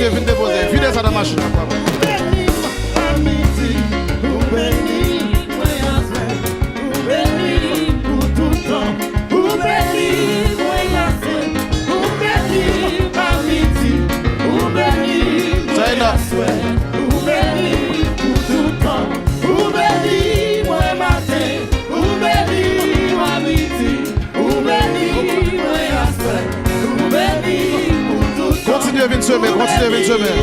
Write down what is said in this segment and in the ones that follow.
Dieu, viens déposer. Viens ça dans la machine. Continuez à venir semer, continuez à venir semer.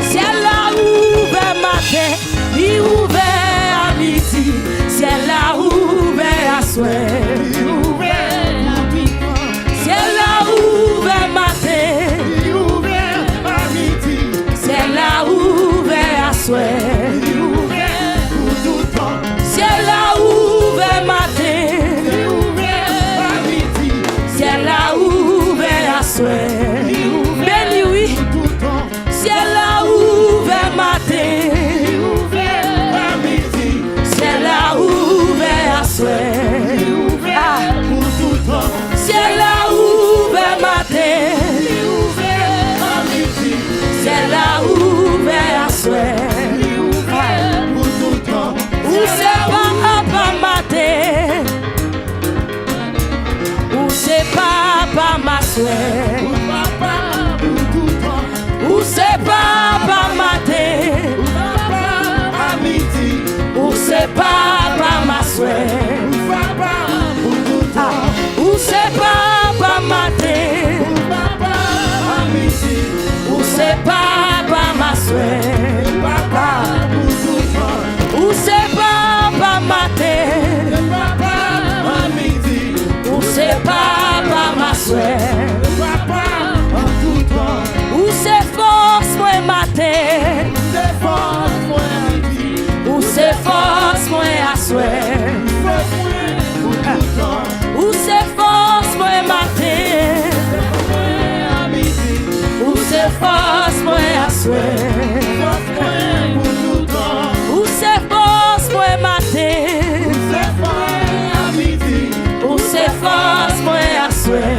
Ciel a ouvert matin, il ouvert à midi. Ciel a ouvert à soir, ciel a ouvert matin, il ouvert à midi. Ciel a ouvert à soir, ciel a ouvert matin, il ouvert à midi. Ciel a ouvert à soir. Ciel a ouvert matin, ouvert à midi. Ciel a ouvert à soir, ciel a ouvert matin, ouvert à midi. Ciel a ouvert à soir, ou c'est pas matin, ou c'est pas ma soeur. Ou c'est papa matin, à midi. Ou c'est papa ma soeur, ou c'est papa matin, à midi. Ou c'est papa ma soeur, ou c'est papa matin, à midi. Ou c'est papa ma soeur. Ou c'est force moi matin, ou c'est force moi à soir. Ou c'est force moi matin, ou c'est force moi à soir. Ou c'est force moi matin, ou c'est force moi à soir.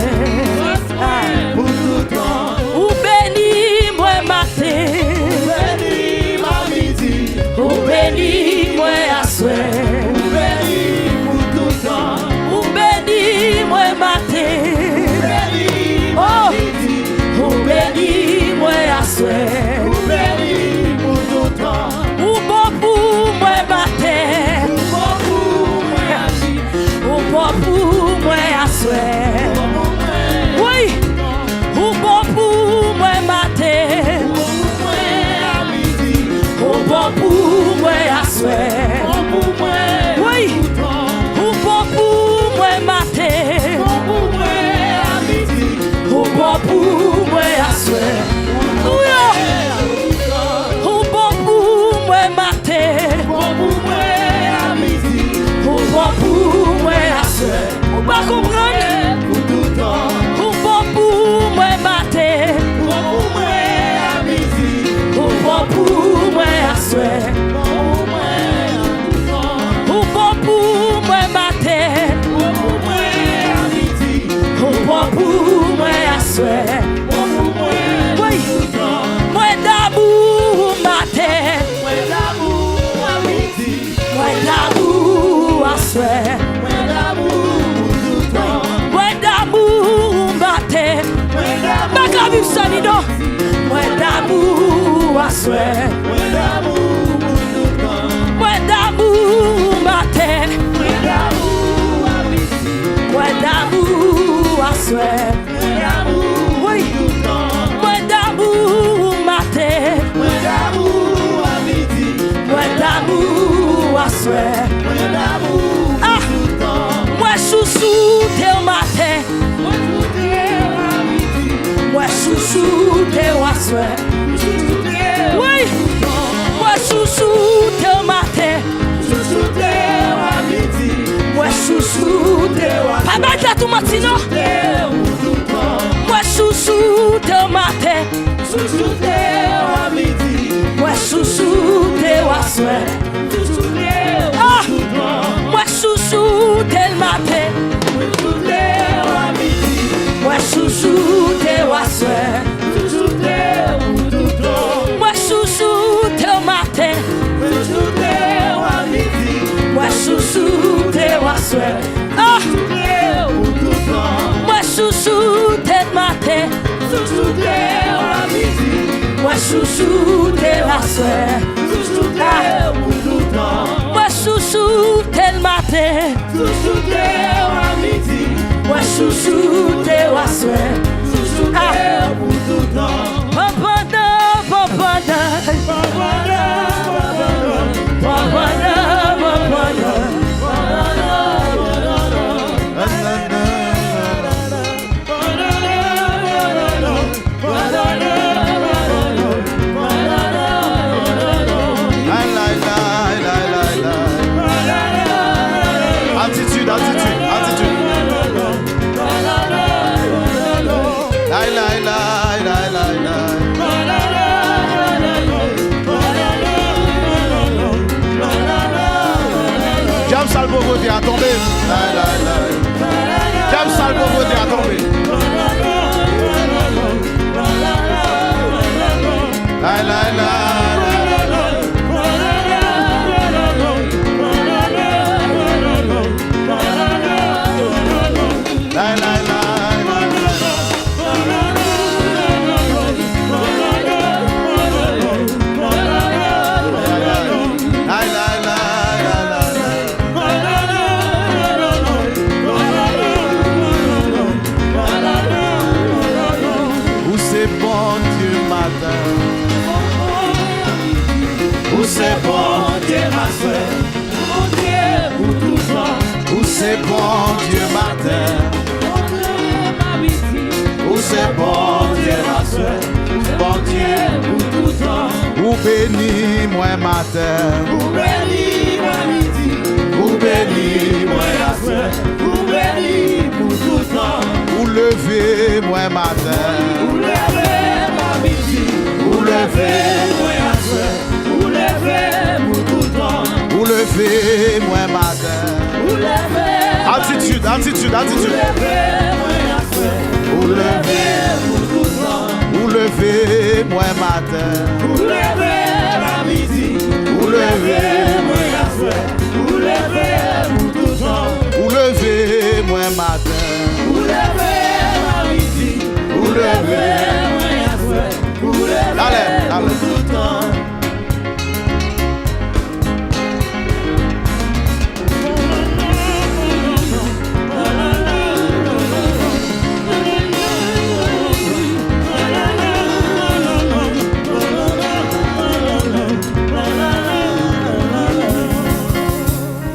Ou béni moi matin, ou béni moi à soir. Ou béni moi matin, oh, ou béni moi à soir. Ou bon pour moi matin, ou bon pour moi à soir. Oui. Ou bon pour moi matin, ou bon pour moi à soir. Oui, ou bon pour moi matin, ou bon pour moi à soir. Ou bon pour moi matin, ou bon pour moi à soir. Ou pas comprendre? Ou bon pour moi matin, ou bon pour moi à soir. Ou bon pour moi matin, ou bon pour moi à soir. Oui, moi d'amour matin, moi d'amour à soir. Moi d'amour matin, ma vie sonne. Moi d'amour à soir. Moi d'amour matin, moi d'amour à soir. Oui, moi d'amour matin, moi d'amour à soir. Ah, moi chouchou t'es au matin, moi chouchou t'es au soir. Oui. Continue. Moi chouchou te matin. Chouchou te à midi. Moi chouchou te à soir. Chouchou te Ah, moi chouchou te le matin. Chouchou te à midi. Moi chouchou te à soir. Chouchou te tout le temps. Moi chouchou te au matin. Chouchou te à midi. Moi chouchou te à soir. Ah, Chouchou te tout le temps. moi chouchou te le matin. Chouchou te à midi. Moi chouchou te à soir. Chouchou te tout le temps. Moi chouchou te le matin. Chouchou te à midi. Moi chouchou te à soir. Chouchou te tout le temps. Papanda, papanda, papanda, papanda. Attitude, attitude, attitude. Lai, lai, lai, lai, lai, lai. Jam Salvo Voté a tombé. Lai, lai, lai. Jam Salvo Voté a tombé. Lai, lai, lai. Lai, lai, lai. Où c'est bon Dieu matin. Où c'est bon Dieu ma soeur. Mon Dieu pour tout le temps. Où c'est bon Dieu matin. Où c'est bon Dieu ma soeur. Bon Dieu. Pour tout le temps. Où béni moi matin. Pour bénir à midi. Où béni moi La soeur. Pour bénir pour tout le temps. Où lever moi matin. Pour lever à midi. Où lever. Moi la soeur. Pour lever pour tout le temps. Où lever moi matin. Pour lever. Attitude, attitude, attitude. Lever moi la soeur. Où lever. Pour tout le temps. Où lever moi matin. Pour lever à midi. Où lever. Moi la soeur. Pour lever pour tout le temps. Où lever moi matin. Pour lever à midi. Où lever. Moi la soeur. Pour lever Allez, allez. pour tout le temps.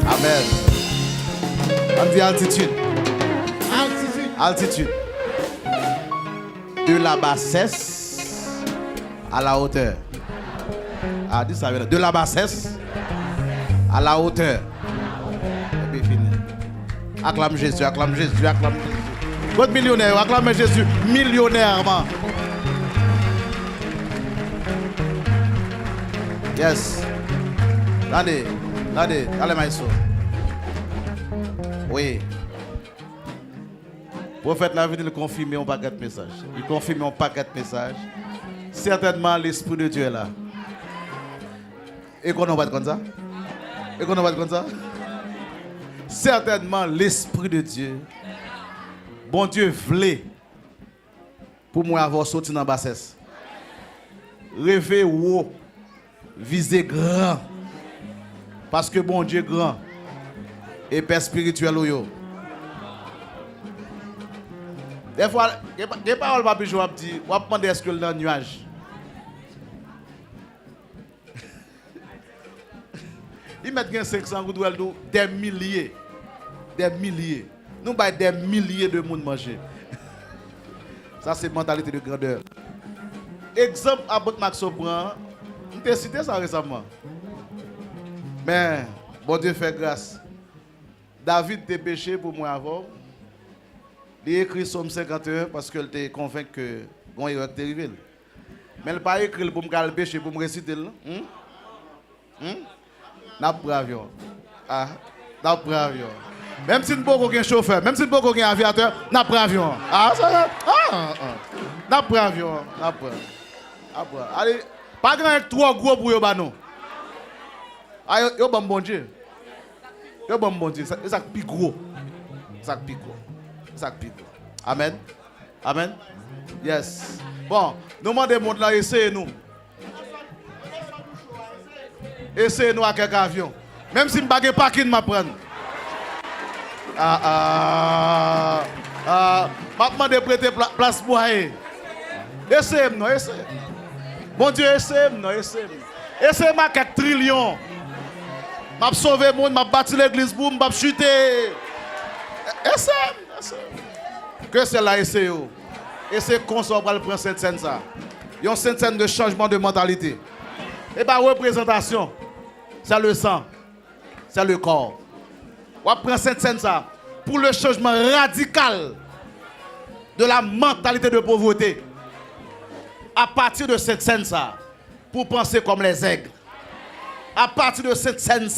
Amen. On dit altitude. Altitude. Altitude. De la bassesse à la hauteur. Ah, dis ça, de la bassesse à la hauteur. Et puis fini. Acclame Jésus, acclame Jésus, acclame Jésus. Votre millionnaire, acclame Jésus millionnairement. Yes. Attendez, attendez, allez, maestro. Oui. Prophète la vie, il confirme un paquet de messages. Il confirme un paquet de messages. Certainement, l'Esprit de Dieu est là. Et qu'on va être comme ça? Et qu'on va être comme ça? Certainement, l'Esprit de Dieu, bon Dieu, voulait pour moi avoir sorti dans la bassesse. Rêver haut, viser grand. Parce que bon Dieu est grand. Et père spirituel ou yo. Des fois, des paroles pas plus jouer dit, on va demander est-ce que le dans nuage. Ils mettent 500 gouttes des milliers. Des milliers. Nous avons des milliers de monde manger. Ça c'est mentalité de grandeur. Exemple à Bot Maxo prend, on t'a cité ça récemment. Mais bon Dieu fait grâce. David t'a péché pour moi avant. Il a écrit Psaume 51 parce qu'il était convaincu que bon il est arrivé. Mais il n'a pas écrit pour me calmer, pour me réciter. N'a pas avion. Ah, n'a pas avion. Même si nous n'avons aucun chauffeur, même si nous n'avons aucun aviateur, n'a pas avion. Ah, ça n'a pas avion. N'a pas. Allez, pas grand trop gros pour yo non. Ah, yo bon Dieu. Yo bon Dieu, ça plus gros. Ça plus gros. Ça plus gros. Amen. Amen. Yes. Bon, nous demandons monde là essayez-nous. Essayez-nous à quelques avions. Même si je ne pas qui m'a prendre. Je vais prêter place pour aller. Essayez-nous, essayez. Bon Dieu, essayez-nous, essayez. Essayez-moi quelques trillions. Je vais sauver le monde, je vais bâtir l'église pour me chuter. Essayez. Que c'est là, essayez. Essayez qu'on soit pour prendre cette scène. Il y a une scène de changement de mentalité. Et bien, représentation, c'est le sang, c'est le corps. On prend cette scène pour le changement radical de la mentalité de pauvreté. À partir de cette scène pour penser comme les aigles. À partir de cette scène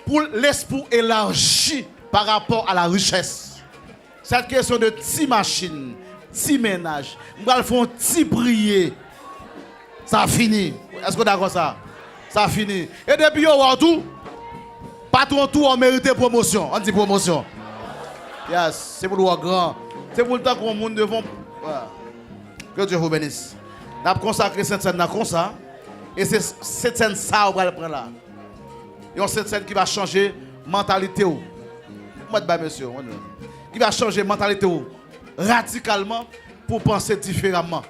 pour l'esprit élargi par rapport à la richesse. Cette question de petite machine, petit ménage, nous allons faire un petit prier. Ça a fini. Est-ce que vous d'accord ça? Ça a fini. Et depuis tout, pas tout on mérite promotion. On dit promotion. Yes, c'est pour le grand. C'est pour le temps qu'on monde devant. Voilà. Que Dieu vous bénisse. Nous avons consacré cette scène comme ça. Et c'est cette scène ça on va le prendre là. Et cette scène qui va changer mentalité. Monsieur. Qui va changer mentalité radicalement pour penser différemment.